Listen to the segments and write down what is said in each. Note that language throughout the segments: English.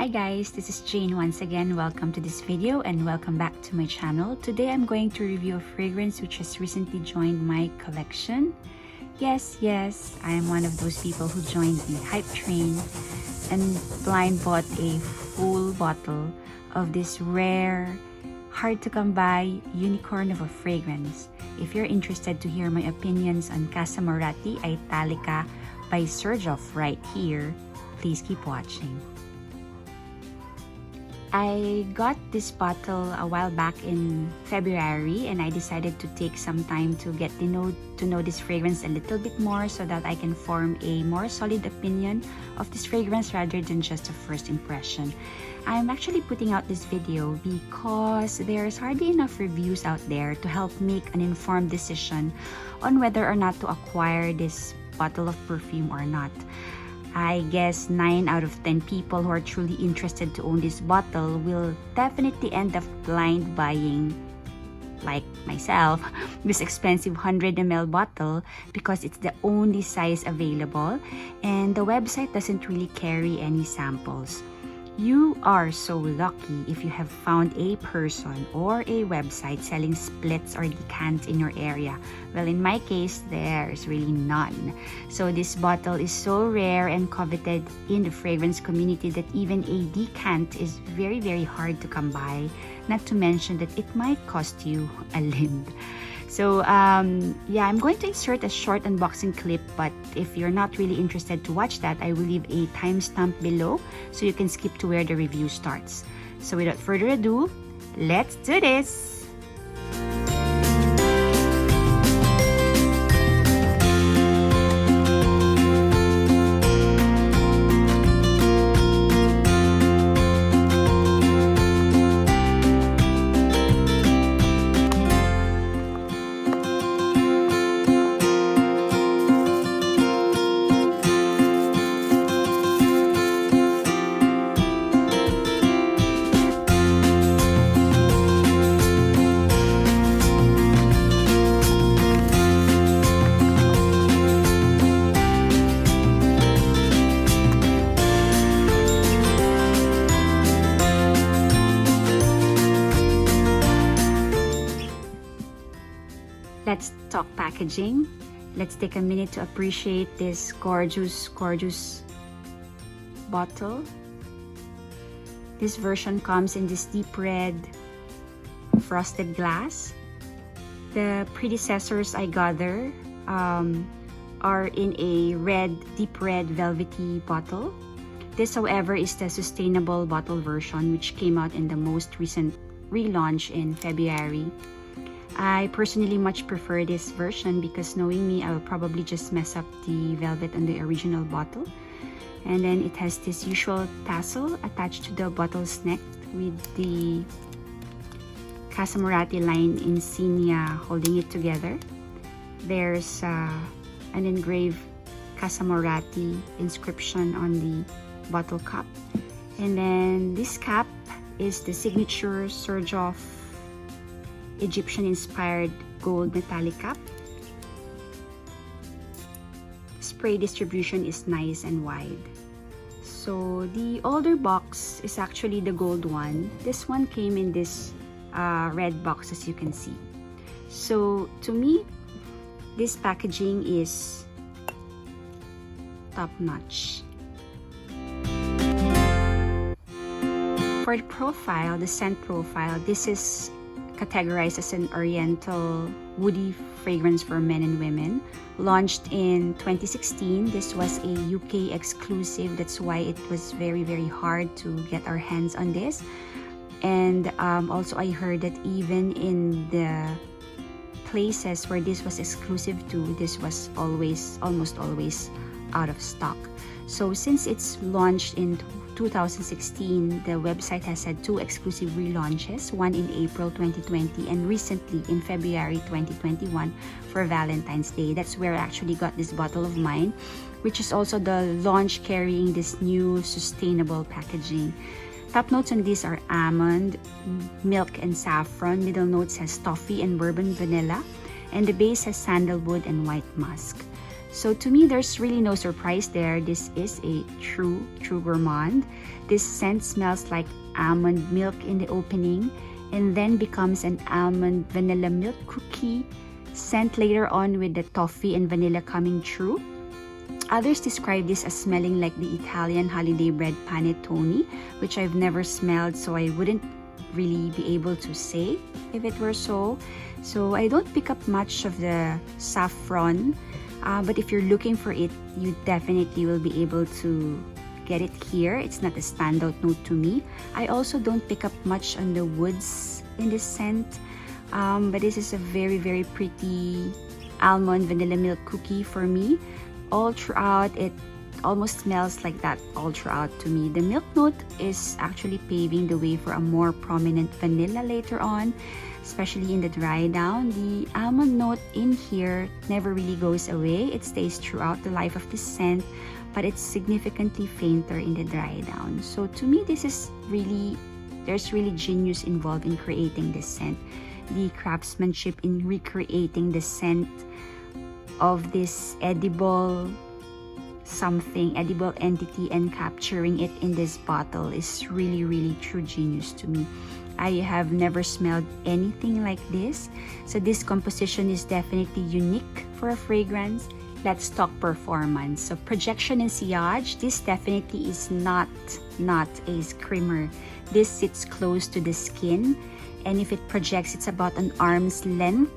Hi guys, this is Jane once again. Welcome to this video and welcome back to my channel. Today I'm going to review a fragrance which has recently joined my collection. Yes, I am one of those people who joined the hype train and blind bought a full bottle of this rare, hard to come by unicorn of a fragrance. If you're interested to hear my opinions on Casamorati ITALICA by Xerjoff right here, please keep watching. I got this bottle a while back in February and I decided to take some time to get to know this fragrance a little bit more so that I can form a more solid opinion of this fragrance rather than just a first impression. I'm actually putting out this video because there's hardly enough reviews out there to help make an informed decision on whether or not to acquire this bottle of perfume or not. I guess 9 out of 10 people who are truly interested to own this bottle will definitely end up blind buying, like myself, this expensive 100 ml bottle because it's the only size available and the website doesn't really carry any samples. You are so lucky if you have found a person or a website selling splits or decants in your area. Well, in my case, there's really none. So this bottle is so rare and coveted in the fragrance community that even a decant is very, very hard to come by. Not to mention that it might cost you a limb. So yeah, I'm going to insert a short unboxing clip, but if you're not really interested to watch that, I will leave a timestamp below so you can skip to where the review starts. So without further ado, let's do this! Let's talk packaging. Let's take a minute to appreciate this gorgeous bottle. This version comes in this deep red frosted glass. The predecessors, I gather, are in a deep red velvety bottle. This, however, is the sustainable bottle version which came out in the most recent relaunch in February. I personally much prefer this version because knowing me, I'll probably just mess up the velvet on the original bottle. And then it has this usual tassel attached to the bottle's neck with the Casamorati line insignia holding it together. There's an engraved Casamorati inscription on the bottle cap. And then this cap is the signature Xerjoff Egyptian-inspired gold metallic cap. Spray distribution is nice and wide. So the older box is actually the gold one. This one came in this red box, as you can see. So to me, this packaging is top-notch. For the profile, the scent profile, this is categorized as an oriental woody fragrance for men and women. Launched in 2016, this was a UK exclusive. That's why it was very, very hard to get our hands on this. And also I heard that even in the places where this was exclusive to, this was almost always out of stock. So since it's launched in 2016, the website has had 2 exclusive relaunches, one in April 2020 and recently in February 2021 for Valentine's Day. That's where I actually got this bottle of mine, which is also the launch carrying this new sustainable packaging. Top notes on these are almond, milk, and saffron. Middle notes has toffee and bourbon vanilla, and the base has sandalwood and white musk. So to me, there's really no surprise there. This is a true gourmand. This scent smells like almond milk in the opening and then becomes an almond vanilla milk cookie scent later on with the toffee and vanilla coming through. Others describe this as smelling like the Italian holiday bread panettone, which I've never smelled, so I wouldn't really be able to say if it were so. So I don't pick up much of the saffron, but if you're looking for it, you definitely will be able to get it here. It's not a standout note to me. I also don't pick up much on the woods in this scent, but this is a very pretty almond vanilla milk cookie for me. All throughout, it almost smells like that all throughout to me. The milk note is actually paving the way for a more prominent vanilla later on, especially in the dry down. The almond note in here never really goes away. It stays throughout the life of the scent, but it's significantly fainter in the dry down. So to me, this is really, there's really genius involved in creating this scent. The craftsmanship in recreating the scent of this edible entity and capturing it in this bottle is really true genius to me. I have never smelled anything like this, so this composition is definitely unique for a fragrance. Let's talk performance. So projection and sillage, this definitely is not a screamer. This sits close to the skin, and if it projects, it's about an arm's length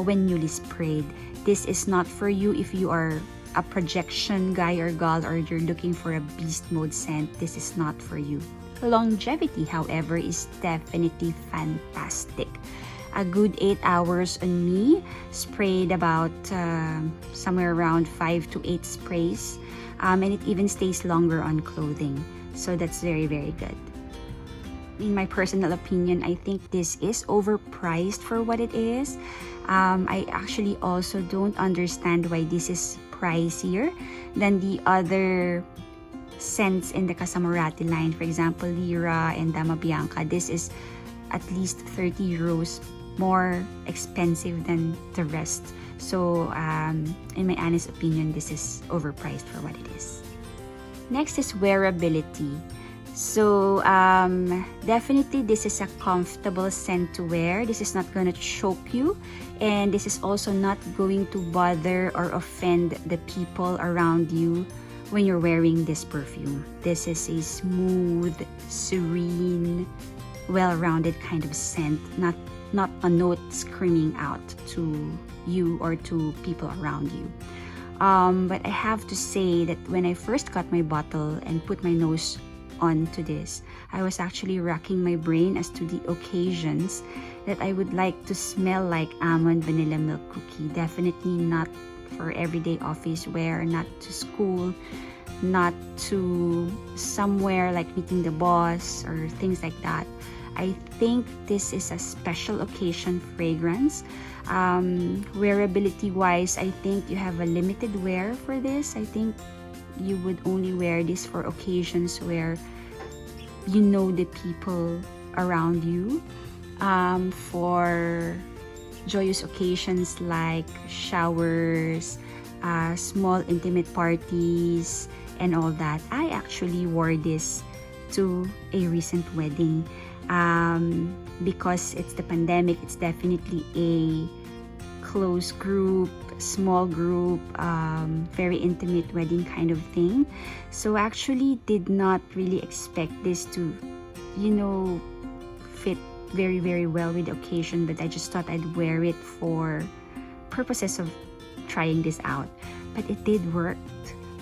when newly sprayed. This is not for you if you are a projection guy or gal, or you're looking for a beast mode scent. This is not for you. Longevity, however, is definitely fantastic. A good 8 hours on me, sprayed about somewhere around 5 to 8 sprays, and it even stays longer on clothing. So that's very good. In my personal opinion, I think this is overpriced for what it is. I actually also don't understand why this is pricier than the other scents in the Casamorati line. For example, Lira and Dama Bianca. This is at least 30 euros more expensive than the rest. So in my honest opinion, this is overpriced for what it is. Next is wearability. So definitely this is a comfortable scent to wear. This is not going to choke you, and this is also not going to bother or offend the people around you when you're wearing this perfume. This is a smooth, serene, well-rounded kind of scent, not a note screaming out to you or to people around you. But I have to say that when I first got my bottle and put my nose onto this, I was actually racking my brain as to the occasions that I would like to smell like almond vanilla milk cookie. Definitely not for everyday office wear, not to school, not to somewhere like meeting the boss or things like that. I think this is a special occasion fragrance. Wearability wise, I think you have a limited wear for this. I think you would only wear this for occasions where you know the people around you. For joyous occasions like showers, small intimate parties, and all that. I actually wore this to a recent wedding. Because it's the pandemic, it's definitely a close group, small group, very intimate wedding kind of thing. So actually did not really expect this to, fit very well with the occasion, but I just thought I'd wear it for purposes of trying this out. But it did work.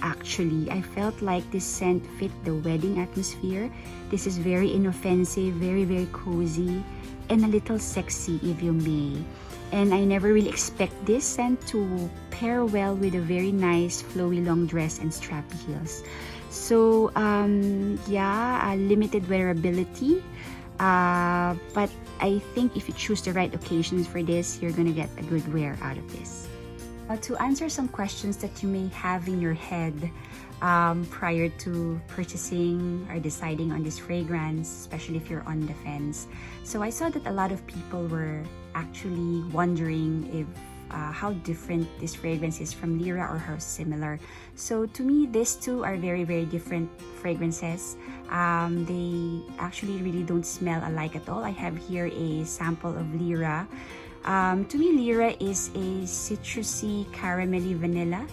Actually, I felt like this scent fit the wedding atmosphere. This is very inoffensive, very cozy, and a little sexy if you may. And I never really expect this scent to pair well with a very nice flowy long dress and strappy heels. So limited wearability, but I think if you choose the right occasions for this, you're gonna get a good wear out of this. To answer some questions that you may have in your head prior to purchasing or deciding on this fragrance, especially if you're on the fence. So I saw that a lot of people were actually wondering if how different this fragrance is from Lira or how similar. So to me, these two are very, very different fragrances. They actually really don't smell alike at all. I have here a sample of Lira. To me, Lira is a citrusy, caramelly vanilla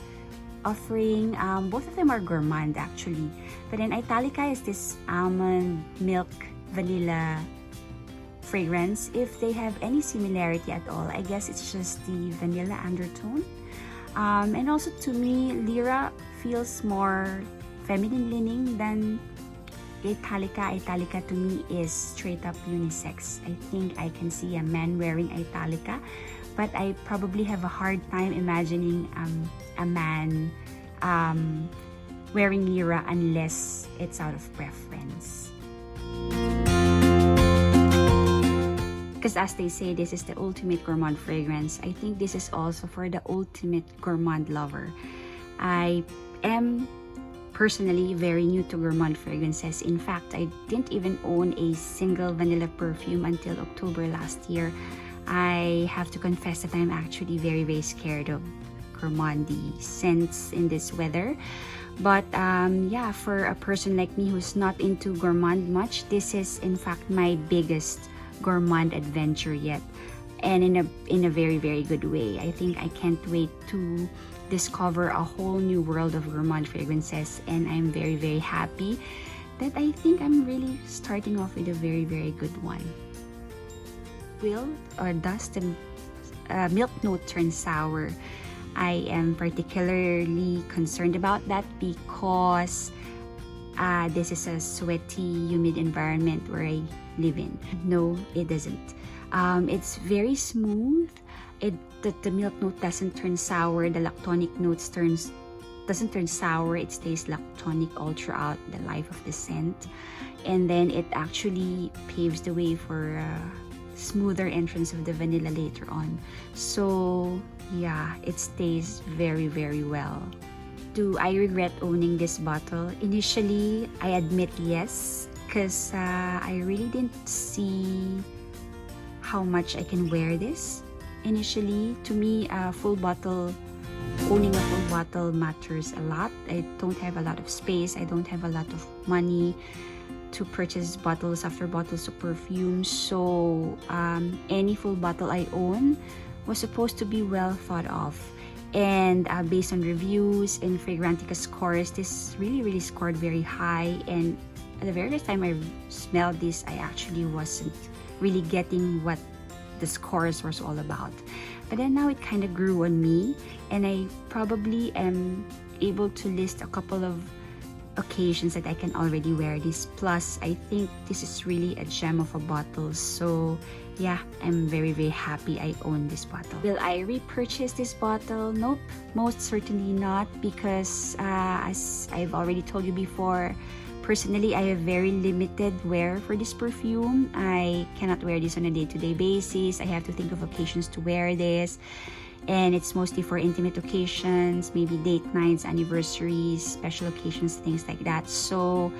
offering. Both of them are gourmand actually. But then Italica is this almond milk vanilla fragrance. If they have any similarity at all, I guess it's just the vanilla undertone. And also to me, Lira feels more feminine leaning than Italica. Italica to me is straight up unisex. I think I can see a man wearing Italica, but I probably have a hard time imagining a man wearing Lira unless it's out of preference. Because as they say, this is the ultimate gourmand fragrance. I think this is also for the ultimate gourmand lover. I am personally very new to gourmand fragrances. In fact, I didn't even own a single vanilla perfume until October last year. I have to confess that I'm actually very, very scared of gourmandy scents in this weather. But yeah, for a person like me who's not into gourmand much, this is in fact my biggest gourmand adventure yet, and in a very, very good way. I think I can't wait to discover a whole new world of gourmand fragrances, and I'm very, very happy that I think I'm really starting off with a very, very good one. Does the milk note turn sour? I am particularly concerned about that because this is a sweaty, humid environment where I live in. No, it doesn't. It's very smooth. The milk note doesn't turn sour. The lactonic notes doesn't turn sour. It stays lactonic all throughout the life of the scent, and then it actually paves the way for a smoother entrance of the vanilla later on. So yeah, it stays very, very well. Do I regret owning this bottle? Initially, I admit yes, because I really didn't see how much I can wear this. Initially, to me, owning a full bottle matters a lot. I don't have a lot of space. I don't have a lot of money to purchase bottles after bottles of perfume. So any full bottle I own was supposed to be well thought of. And based on reviews and Fragrantica scores, this really scored very high. And the very first time I smelled this, I actually wasn't really getting what the scores was all about. But then now it kind of grew on me, and I probably am able to list a couple of occasions that I can already wear this. Plus, I think this is really a gem of a bottle. So yeah, I'm very, very happy I own this bottle. Will I repurchase this bottle? Nope, most certainly not, because as I've already told you before, personally, I have very limited wear for this perfume. I cannot wear this on a day-to-day basis. I have to think of occasions to wear this. And it's mostly for intimate occasions, maybe date nights, anniversaries, special occasions, things like that. So,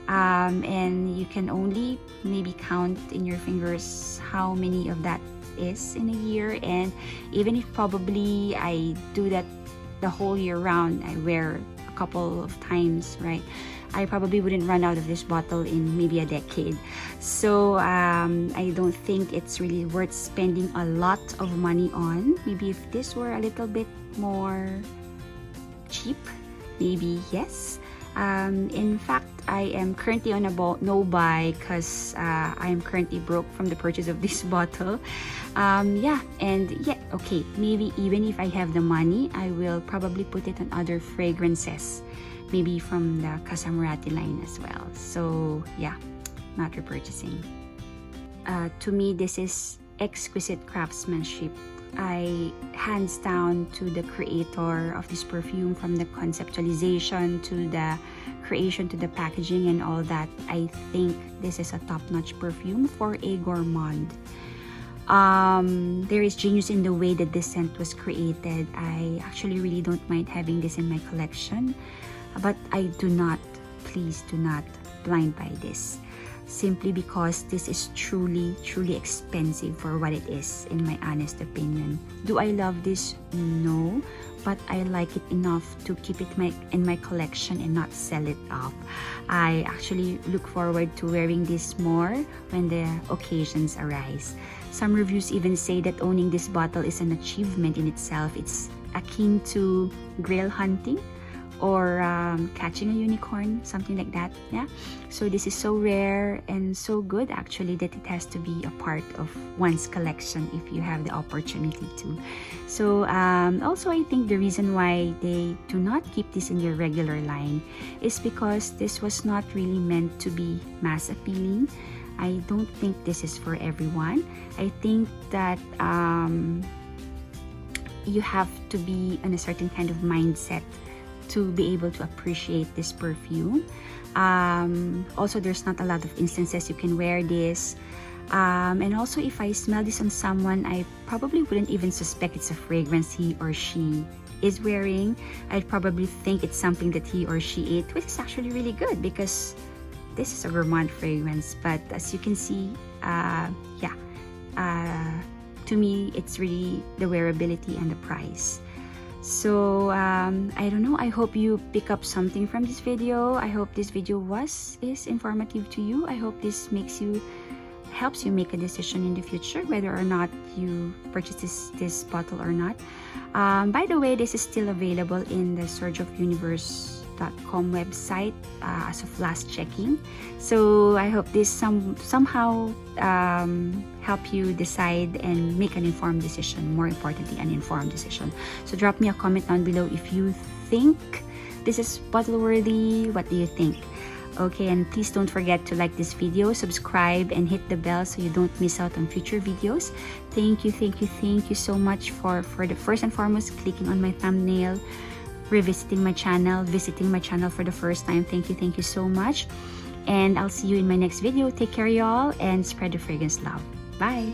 and you can only maybe count in your fingers how many of that is in a year. And even if probably I do that the whole year round, I wear a couple of times, right? I probably wouldn't run out of this bottle in maybe a decade. So I don't think it's really worth spending a lot of money on. Maybe if this were a little bit more cheap, maybe yes. In fact, I am currently on a no-buy because I am currently broke from the purchase of this bottle. Yeah, and yeah, okay, maybe even if I have the money, I will probably put it on other fragrances, maybe from the Casamorati line as well. So yeah, not repurchasing. To me, this is exquisite craftsmanship. I hands down to the creator of this perfume, from the conceptualization to the creation to the packaging and all that. I think this is a top-notch perfume for a gourmand. There is genius in the way that this scent was created. I actually really don't mind having this in my collection, but I do not, please do not blind buy this. simply because this is truly expensive for what it is, in my honest opinion. Do I love this? No, but I like it enough to keep it in my collection and not sell it off. I actually look forward to wearing this more when the occasions arise. Some reviews even say that owning this bottle is an achievement in itself. It's akin to grail hunting or catching a unicorn, something like that. Yeah, so this is so rare and so good actually that it has to be a part of one's collection if you have the opportunity to. So also I think the reason why they do not keep this in their regular line is because this was not really meant to be mass appealing. I don't think this is for everyone. I think that you have to be in a certain kind of mindset to be able to appreciate this perfume. Also, there's not a lot of instances you can wear this. And also, if I smell this on someone, I probably wouldn't even suspect it's a fragrance he or she is wearing. I'd probably think it's something that he or she ate, which is actually really good because this is a gourmand fragrance. But as you can see, to me, it's really the wearability and the price. So I don't know, I hope you pick up something from this video. I hope this video is informative to you. I hope this helps you make a decision in the future whether or not you purchase this bottle or not. By the way, this is still available in the xerjoffuniverse.com website as of last checking. So I hope this somehow help you decide and make an informed decision, more importantly an informed decision. So drop me a comment down below if you think this is bottle worthy. What do you think? Okay, and please don't forget to like this video, subscribe, and hit the bell so you don't miss out on future videos. Thank you so much for the first and foremost clicking on my thumbnail, revisiting my channel, visiting my channel for the first time. Thank you so much, and I'll see you in my next video. Take care y'all, and spread the fragrance love. Bye.